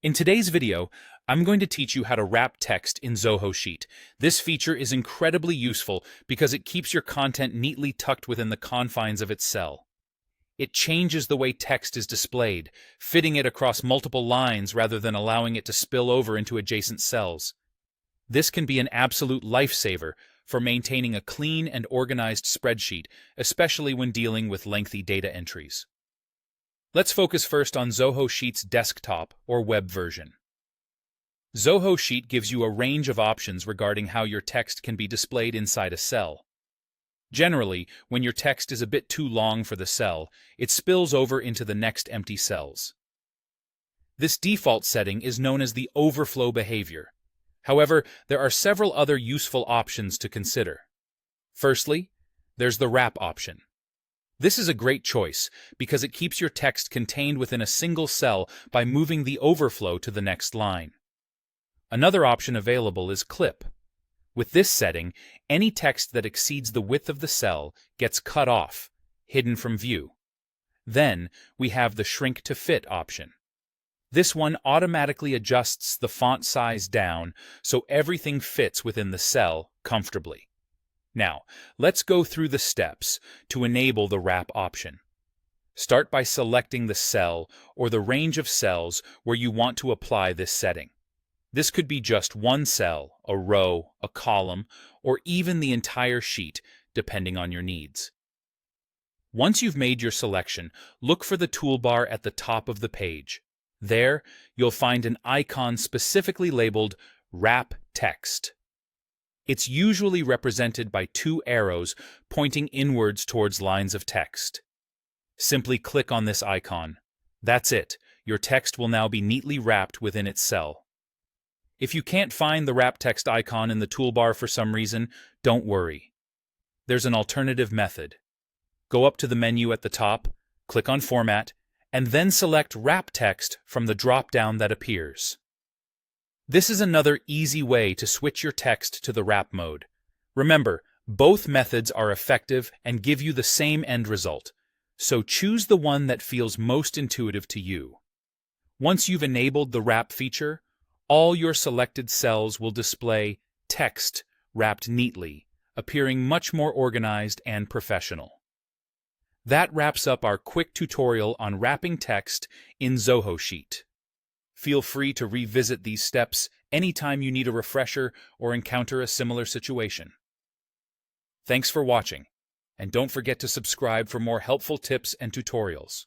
In today's video, I'm going to teach you how to wrap text in Zoho Sheet. This feature is incredibly useful because it keeps your content neatly tucked within the confines of its cell. It changes the way text is displayed, fitting it across multiple lines rather than allowing it to spill over into adjacent cells. This can be an absolute lifesaver for maintaining a clean and organized spreadsheet, especially when dealing with lengthy data entries. Let's focus first on Zoho Sheet's desktop or web version. Zoho Sheet gives you a range of options regarding how your text can be displayed inside a cell. Generally, when your text is a bit too long for the cell, it spills over into the next empty cells. This default setting is known as the overflow behavior. However, there are several other useful options to consider. Firstly, there's the wrap option. This is a great choice because it keeps your text contained within a single cell by moving the overflow to the next line. Another option available is clip. With this setting, any text that exceeds the width of the cell gets cut off, hidden from view. Then, we have the shrink to fit option. This one automatically adjusts the font size down so everything fits within the cell comfortably. Now, let's go through the steps to enable the wrap option. Start by selecting the cell or the range of cells where you want to apply this setting. This could be just one cell, a row, a column, or even the entire sheet, depending on your needs. Once you've made your selection, look for the toolbar at the top of the page. There, you'll find an icon specifically labeled Wrap Text. It's usually represented by two arrows pointing inwards towards lines of text. Simply click on this icon. That's it. Your text will now be neatly wrapped within its cell. If you can't find the wrap text icon in the toolbar for some reason, don't worry. There's an alternative method. Go up to the menu at the top, click on Format, and then select Wrap Text from the drop-down that appears. This is another easy way to switch your text to the wrap mode. Remember, both methods are effective and give you the same end result, so choose the one that feels most intuitive to you. Once you've enabled the wrap feature, all your selected cells will display text wrapped neatly, appearing much more organized and professional. That wraps up our quick tutorial on wrapping text in Zoho Sheet. Feel free to revisit these steps anytime you need a refresher or encounter a similar situation. Thanks for watching, and don't forget to subscribe for more helpful tips and tutorials.